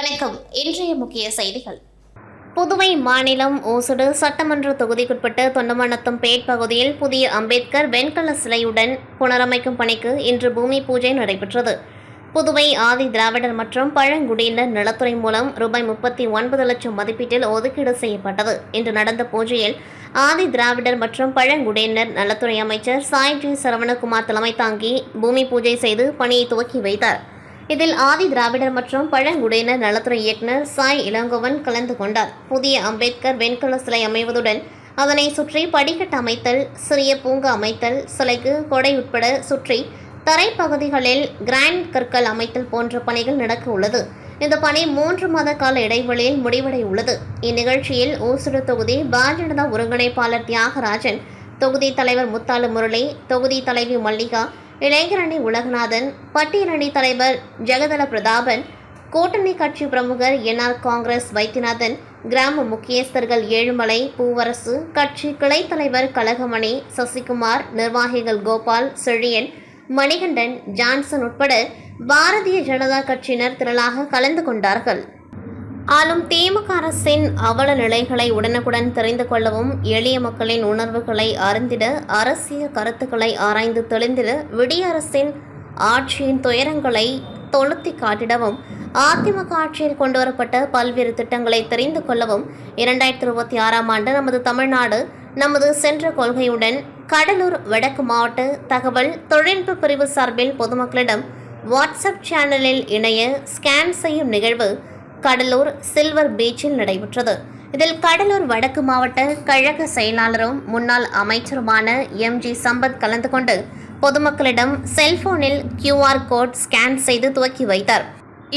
வணக்கம். இன்றைய முக்கிய செய்திகள். புதுவை மாநிலம் ஓசுடு சட்டமன்ற தொகுதிக்குட்பட்ட தொண்டமாநத்தம்பேட் பகுதியில் புதிய அம்பேத்கர் வெண்கல சிலையுடன் புனரமைக்கும் பணிக்கு இன்று பூமி பூஜை நடைபெற்றது. புதுவை ஆதி திராவிடர் மற்றும் பழங்குடியினர் நலத்துறை மூலம் ரூபாய் 39 லட்சம் மதிப்பீட்டில் ஒதுக்கீடு செய்யப்பட்டது. இன்று நடந்த பூஜையில் ஆதி திராவிடர் மற்றும் பழங்குடியினர் நலத்துறை அமைச்சர் சாய் ஜி சரவணகுமார் தலைமை தாங்கி பூமி பூஜை செய்து பணியை துவக்கி வைத்தார். இதில் ஆதி திராவிடர் மற்றும் பழங்குடியினர் நலத்துறை இயக்குநர் சாய் இளங்கோவன் கலந்து கொண்டார். புதிய அம்பேத்கர் வெண்கல சிலை அமைவதுடன் அதனை சுற்றி படிக்கட்டு அமைத்தல், சிறிய பூங்கா அமைத்தல், சிலைக்கு கொடை உட்பட சுற்றி தரைப்பகுதிகளில் கிரானைட் கற்கள் அமைத்தல் போன்ற பணிகள் நடக்க உள்ளது. இந்த பணி 3 மாத கால இடைவெளியில் முடிவடைய உள்ளது. இந்நிகழ்ச்சியில் ஓசுடு தொகுதி பாஜக ஒருங்கிணைப்பாளர் தியாகராஜன், தொகுதி தலைவர் முத்தாலு முரளி, தொகுதி தலைவி மல்லிகா, இளைஞரணி உலகநாதன், பட்டியலணி தலைவர் ஜெகதல பிரதாபன், கூட்டணி கட்சி பிரமுகர் என்ஆர் காங்கிரஸ் வைத்தியநாதன், கிராம முக்கியஸ்தர்கள் ஏழுமலை, பூவரசு, கட்சி கிளை தலைவர் கலகமணி, சசிகுமார், நிர்வாகிகள் கோபால், செழியன், மணிகண்டன், ஜான்சன் உட்பட பாரதிய ஜனதா கட்சியினர் திரளாக கலந்து கொண்டார்கள். ஆளும் திமுக அரசின் அவல நிலைகளை உடனுக்குடன் தெரிந்து கொள்ளவும், எளிய மக்களின் உணர்வுகளை அறிந்திட, அரசியல் கருத்துக்களை ஆராய்ந்து தெளிந்திட, விடிய அரசின் ஆட்சியின் துயரங்களை தொழுத்தி காட்டிடவும், அதிமுக ஆட்சியில் கொண்டுவரப்பட்ட பல்வேறு திட்டங்களை தெரிந்து கொள்ளவும் 2026ஆம் ஆண்டு நமது தமிழ்நாடு நமது சென்ற கொள்கையுடன் கடலூர் வடக்கு மாவட்ட தகவல் தொழில்நுட்ப பிரிவு சார்பில் பொதுமக்களிடம் வாட்ஸ்அப் சேனலில் இணைய ஸ்கேன் செய்யும் நிகழ்வு கடலூர் சில்வர் பீச்சில் நடைபெற்றது. இதில் கடலூர் வடக்கு மாவட்ட கழக செயலாளரும் முன்னாள் அமைச்சருமான எம்.ஜி. சம்பத் கலந்து கொண்டு பொதுமக்களிடம் செல்போனில் QR கோட் ஸ்கேன் செய்து துவக்கி வைத்தார்.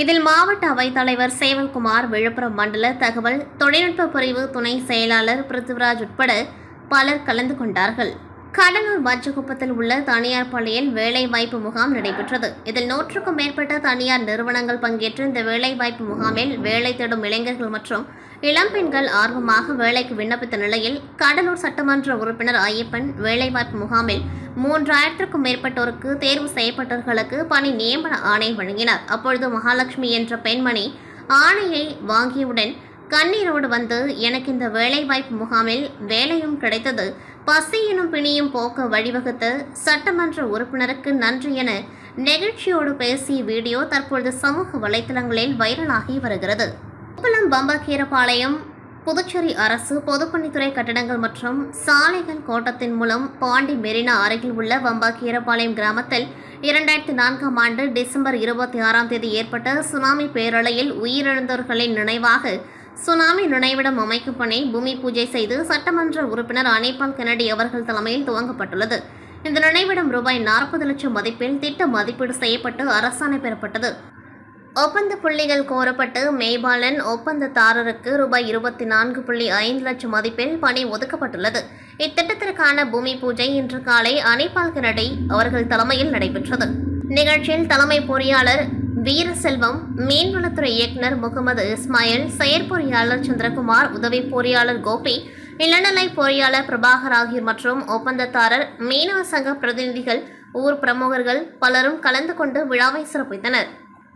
இதில் மாவட்ட அவைத்தலைவர் சேவல்குமார், விழுப்புரம் மண்டல தகவல் தொழில்நுட்ப பிரிவு துணை செயலாளர் பிருத்திவிராஜ் உட்பட பலர் கலந்து கொண்டார்கள். கடலூர் மஞ்சக்குப்பத்தில் உள்ள தனியார் பள்ளியில் வேலைவாய்ப்பு முகாம் நடைபெற்றது. இதில் 100க்கும் மேற்பட்ட தனியார் நிறுவனங்கள் பங்கேற்று இந்த வேலைவாய்ப்பு முகாமில் வேலை தேடும் இளைஞர்கள் மற்றும் இளம்பெண்கள் ஆர்வமாக வேலைக்கு விண்ணப்பித்த நிலையில் கடலூர் சட்டமன்ற உறுப்பினர் ஐயப்பன் வேலைவாய்ப்பு முகாமில் 3000க்கும் மேற்பட்டோருக்கு தேர்வு செய்யப்பட்டவர்களுக்கு பணி நியமன ஆணை வழங்கினார். அப்பொழுது மகாலட்சுமி என்ற பெண்மணி ஆணையை வாங்கியவுடன் கண்ணீரோடு வந்து, எனக்கு இந்த வேலைவாய்ப்பு முகாமில் வேலையும் கிடைத்தது, பசி எனும் பிணியும் போக்க வழிவகுத்த சட்டமன்ற உறுப்பினருக்கு நன்றி என நெகிழ்ச்சியோடு பேசிய வீடியோ தற்பொழுது சமூக வலைதளங்களில் வைரலாகி வருகிறது. உப்பளம் பம்பக்கீரபாளையம் புதுச்சேரி அரசு பொதுப்பணித்துறை கட்டடங்கள் மற்றும் சாலைகள் கோட்டத்தின் மூலம் பாண்டி மெரினா அருகில் உள்ள பம்பக்கீரபாளையம் கிராமத்தில் 2004ஆம் ஆண்டு டிசம்பர் 26ஆம் தேதி ஏற்பட்ட சுனாமி பேரலையில் உயிரிழந்தவர்களின் நினைவாக சுனாமி நினைவிடம் அமைக்கும் பணி பூமி பூஜை செய்து சட்டமன்ற உறுப்பினர் அனிபால் கென்னடி அவர்கள் தலைமையில் துவங்கப்பட்டுள்ளது. இந்த நினைவிடம் ரூபாய் 40 லட்சம் மதிப்பில் திட்ட மதிப்பீடு செய்யப்பட்டு அரசாணை பெறப்பட்டது. ஒப்பந்த புள்ளிகள் கோரப்பட்டு மேய்பாலன் ஒப்பந்ததாரருக்கு ரூபாய் 24.5 லட்சம் மதிப்பில் பணி ஒதுக்கப்பட்டுள்ளது. இத்திட்டத்திற்கான பூமி பூஜை இன்று காலை அனிபால் கென்னடி அவர்கள் தலைமையில் நடைபெற்றது. நிகழ்ச்சியில் தலைமை பொறியாளர் வீரசெல்வம், மீன்வளத்துறை இயக்குநர் முகமது இஸ்மாயில், செயற்பொறியாளர் சந்திரகுமார், உதவி பொறியாளர் கோபி, இளநிலை பொறியாளர் பிரபாகர் ஆகியோர் மற்றும் ஒப்பந்ததாரர், மீனவ சங்க பிரதிநிதிகள், ஊர் பிரமுகர்கள் பலரும் கலந்து கொண்டு விழாவை சிறப்பித்தனர்.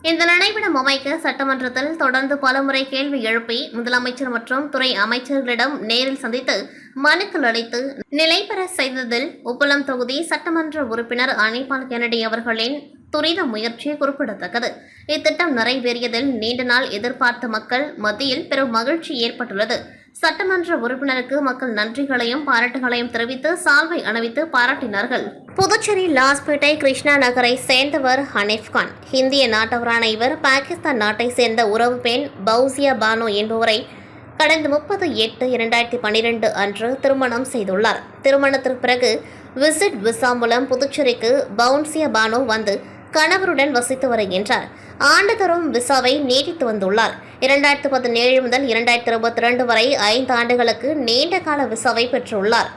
இந்த நினைவிடம் அமைக்க சட்டமன்றத்தில் தொடர்ந்து பலமுறை கேள்வி எழுப்பி முதலமைச்சர் மற்றும் துறை அமைச்சர்களிடம் நேரில் சந்தித்து மனுக்கள் அளித்து நிலை பெற செய்ததில் உப்பளம் தொகுதி சட்டமன்ற உறுப்பினர் அனிபால் கென்னடி அவர்களின் துரித முயற்சி குறிப்பிடத்தக்கது. இத்திட்டம் நிறைவேறியதில் நீண்ட நாள் எதிர்பார்த்த மக்கள் மத்தியில் பெரும் மகிழ்ச்சி ஏற்பட்டுள்ளது. சட்டமன்ற உறுப்பினருக்கு மக்கள் நன்றிகளையும் பாராட்டுகளையும் தெரிவித்து சால்வை அணிவித்து பாராட்டினார்கள். புதுச்சேரி லாஸ்பேட்டை கிருஷ்ணா நகரை சேர்ந்தவர் ஹனீஃப்கான். இந்திய நாட்டவரான இவர் பாகிஸ்தான் நாட்டை சேர்ந்த உறவு பெண் பௌசியா பானோ என்பவரை கடந்த 30/8/2012 அன்று திருமணம் செய்துள்ளார். திருமணத்திற்கு பிறகு விசிட் விசா மூலம் புதுச்சேரிக்கு பவுன்சியா பானோ வந்து கணவருடன் வசித்து வருகின்றார். ஆண்டுதோறும் விசாவை நீட்டித்து வந்துள்ளார். 2017 முதல் 2022 வரை 5 ஆண்டுகளுக்கு நீண்ட கால விசாவை பெற்றுள்ளார்.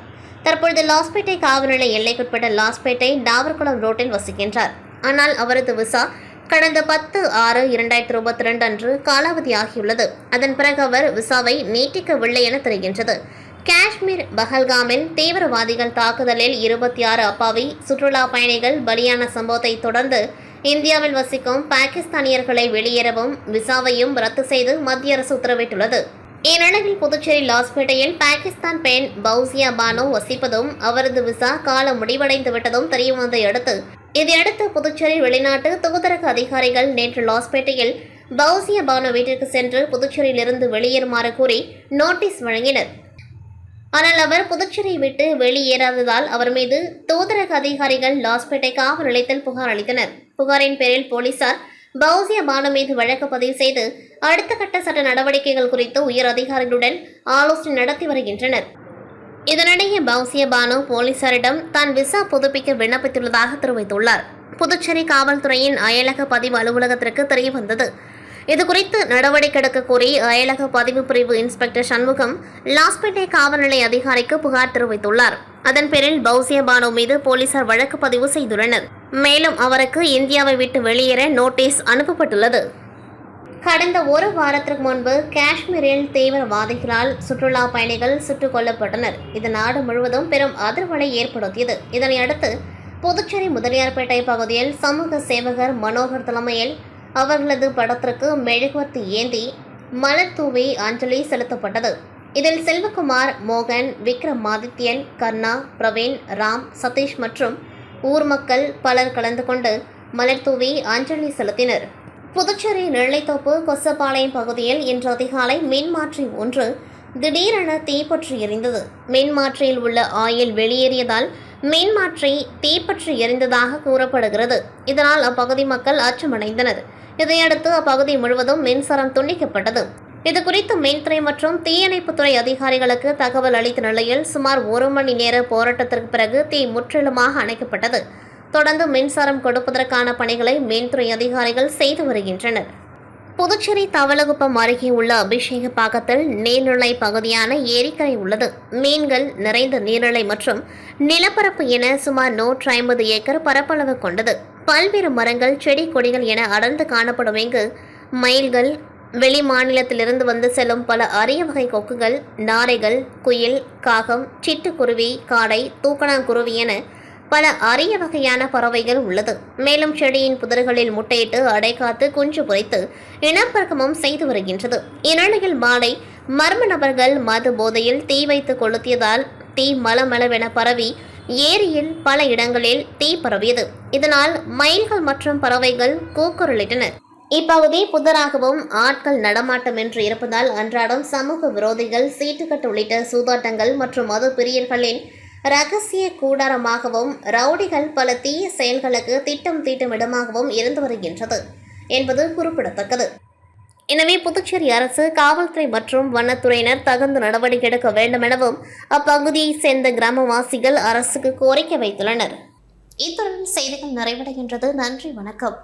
தற்பொழுது லாஸ்பேட்டை காவல்நிலைய எல்லைக்குட்பட்ட லாஸ்பேட்டை நாவர்குளம் ரோட்டில் வசிக்கின்றார். ஆனால் அவரது விசா கடந்த 10/6/2022 அன்று காலாவதியாகியுள்ளது. அதன் பிறகு அவர் விசாவை நீட்டிக்கவில்லை என தெரிகின்றது. காஷ்மீர் பஹல்காமில் தீவிரவாதிகள் தாக்குதலில் 26 அப்பாவி சுற்றுலா பயணிகள் பலியான சம்பவத்தை தொடர்ந்து இந்தியாவில் வசிக்கும் பாகிஸ்தானியர்களை வெளியேறவும் விசாவையும் ரத்து செய்து மத்திய அரசு உத்தரவிட்டுள்ளது. இந்நிலையில் புதுச்சேரி லாஸ்பேட்டையில் பாகிஸ்தான் பெண் பௌசியா பானோ வசிப்பதும் அவரது விசா காலம் முடிவடைந்து விட்டதும் தெரியவந்ததை அடுத்து இதையடுத்து புதுச்சேரி வெளிநாட்டு தூதரக அதிகாரிகள் நேற்று லாஸ்பேட்டையில் பௌசியா பானோ வீட்டிற்கு சென்று புதுச்சேரியிலிருந்து வெளியேறுமாறு கூறி நோட்டீஸ் வழங்கினர். ஆனால் அவர் புதுச்சேரியை விட்டு வெளியேறாததால் அவர் மீது தூதரக அதிகாரிகள் லாஸ்பேட்டை காவல் நிலையத்தில் புகார் அளித்தனர். புகாரின் பேரில் போலீசார் பௌசியா பானோ மீது வழக்கு பதிவு செய்து அடுத்த கட்ட சட்ட நடவடிக்கைகள் குறித்து உயர் அதிகாரிகளுடன் ஆலோசனை நடத்தி வருகின்றனர். இதனிடையே பௌசியா பானோ போலீசாரிடம் தான் விசா புதுப்பிக்க விண்ணப்பித்துள்ளதாக தெரிவித்துள்ளார். புதுச்சேரி காவல்துறையின் அயலக பதிவு அலுவலகத்திற்கு தெரியவந்தது. இதுகுறித்து நடவடிக்கை எடுக்க கோரி அயலக பதிவு பிரிவு இன்ஸ்பெக்டர் சண்முகம் லாஸ்பேட்டை காவல் நிலைய அதிகாரிக்கு புகார் தெரிவித்துள்ளார். அதன் பேரில் பௌசியா பானோ மீது போலீசார் வழக்கு பதிவு செய்துள்ளனர். மேலும் அவருக்கு இந்தியாவை விட்டு வெளியேற நோட்டீஸ் அனுப்பப்பட்டுள்ளது. கடந்த ஒரு வாரத்திற்கு முன்பு காஷ்மீரில் தீவிரவாதிகளால் சுற்றுலா பயணிகள் சுட்டுக் கொல்லப்பட்டனர். இது நாடு முழுவதும் பெரும் அதிர்வலை ஏற்படுத்தியது. இதனையடுத்து புதுச்சேரி முதலியார்பேட்டை பகுதியில் சமூக சேவகர் மனோகர் தலைமையில் அவர்களது படத்திற்கு மெழுகுவர்த்தி ஏந்தி மலர் தூவி அஞ்சலி செலுத்தப்பட்டது. இதில் செல்வகுமார், மோகன், விக்ரமாதித்யன், கர்ணா, பிரவீன், ராம், சதீஷ் மற்றும் ஊர் மக்கள் பலர் கலந்து கொண்டு மலர் தூவி அஞ்சலி செலுத்தினர். புதுச்சேரி நெல்லைத்தோப்பு கொசப்பாளையம் பகுதியில் இன்று அதிகாலை மின்மாற்றி ஒன்று திடீரென தீப்பற்றி எரிந்தது. மின்மாற்றியில் உள்ள ஆயில் வெளியேறியதால் மின்மாற்றி தீப்பற்றி எரிந்ததாக கூறப்படுகிறது. இதனால் அப்பகுதி மக்கள் அச்சமடைந்தனர். இதையடுத்து அப்பகுதி முழுவதும் மின்சாரம் துண்டிக்கப்பட்டது. இதுகுறித்து மின்துறை மற்றும் தீயணைப்புத்துறை அதிகாரிகளுக்கு தகவல் அளித்த நிலையில் சுமார் 1 மணி நேர போராட்டத்திற்கு பிறகு தீ முற்றிலுமாக அணைக்கப்பட்டது. தொடர்ந்து மின்சாரம் கொடுப்பதற்கான பணிகளை மின்துறை அதிகாரிகள் செய்து வருகின்றனர். புதுச்சேரி தவளகுப்பம் அருகே உள்ள அபிஷேகப்பாக்கத்தில் நீர்நிலை பகுதியான ஏரிக்கரை உள்ளது. மீன்கள் நிறைந்த நீர்நிலை மற்றும் நிலப்பரப்பு என சுமார் 150 ஏக்கர் பரப்பளவு கொண்டது. பல்வேறு மரங்கள், செடி, கொடிகள் என அடர்ந்து காணப்படும் இங்கு மயில்கள், வெளி மாநிலத்திலிருந்து வந்து செல்லும் பல அரிய வகை கொக்குகள், நாரைகள், குயில், காகம், சிட்டுக்குருவி, காடை, தூக்கணாங்குருவி என பல அரிய வகையான பறவைகள் உள்ளது. மேலும் செடியின் புதர்களில் முட்டையிட்டு அடைகாத்து குஞ்சு பொறித்து இனப்பெருக்கமும் செய்து வருகின்றது. இந்நிலையில் மாலை மர்ம நபர்கள் மது போதையில் தீ வைத்து கொளுத்தியதால் தீ மலமளவென பரவி ஏரியில் பல இடங்களில் தீ பரவியது. இதனால் மயில்கள் மற்றும் பறவைகள் கூக்குரலிட்டன. இப்பகுதி புதராகவும் ஆட்கள் நடமாட்டமின்றி இருப்பதால் அன்றாடம் சமூக விரோதிகள், சீட்டுக்கட்டு உள்ளிட்ட சூதாட்டங்கள் மற்றும் மது பிரியர்களின் ரகசிய கூடாரமாகவும் ரவுடிகள் பல தீய செயல்களுக்கு திட்டம் தீட்டும் இடமாகவும் இருந்து வருகின்றது என்பது குறிப்பிடத்தக்கது. எனவே புதுச்சேரி அரசு, காவல்துறை மற்றும் வனத்துறையினர் தகுந்த நடவடிக்கை எடுக்க வேண்டும் எனவும் அப்பகுதியைச் சேர்ந்த கிராமவாசிகள் அரசுக்கு கோரிக்கை வைத்துள்ளனர். இத்துடன் செய்திகள் நிறைவடைகின்றது. நன்றி, வணக்கம்.